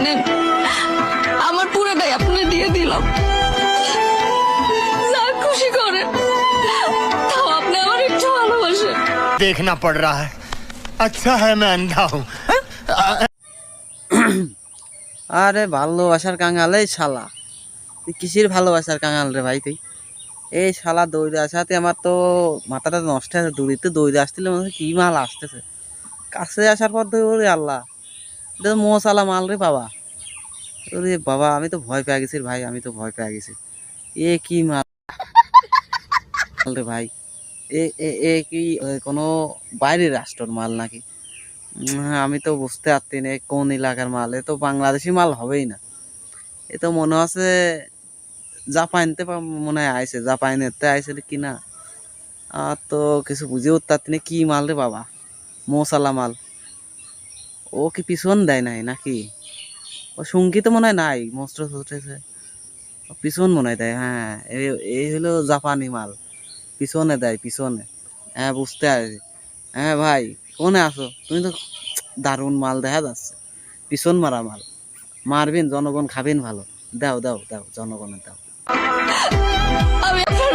নেন, আমার পুরোটাই আপনি দিয়ে দিলাম, যা খুশি করেন। তাও আপনি আমার একটু ভালোবাসেন। देखना पड़ रहा है, अच्छा है मैं अंधा हूँ। আরে ভালোবাসার কাঙাল এই শালা, তুই কিসের ভালোবাসার কাঙাল রে ভাই তুই? এই শালা দৌড়ে আসাতে আমার তো মাথাটা নষ্ট হয়েছে। দৌড়িতে দৌড়ে আসছিল মনে হচ্ছে কি মাল আসতেছে, কাছে আসার পর তো ওরে আল্লাহ, এটা তো মোসালা মাল রে বাবা। ওরে বাবা, আমি তো ভয় পেয়ে গেছি রে ভাই, আমি তো ভয় পেয়ে গেছি। এ কি মাল রে ভাই? এ এ এ কি কোনো বাইরের রাষ্ট্রের মাল নাকি? আমি তো বুঝতে পারছি না কোন এলাকার মাল। এ তো বাংলাদেশি মাল হবেই না, এ তো মনে হচ্ছে জাপানতে মনে হয় আইছে, জাপানেতে আইছে কি না। আর তো কিছু বুঝে উঠতে পারছি না কি মাল রে বাবা, মশালা মাল। ও কি পিছন দেয় নাই নাকি? ও সঙ্গী তো মনে হয় নাই, মস্ত্র উঠেছে, পিছন মনে হয় দেয়। হ্যাঁ, এই হলো জাপানি মাল, পিছনে দেয় পিছনে। হ্যাঁ বুঝতে পারছি। হ্যাঁ ভাই, কোনে আছো তুমি? তো দারুণ মাল দেখা যাচ্ছে, পিছন মারা মাল। মারবেন, জনগণ খাবেন ভালো। দাও দাও দাও, জনগণের দাও। আমি আপনার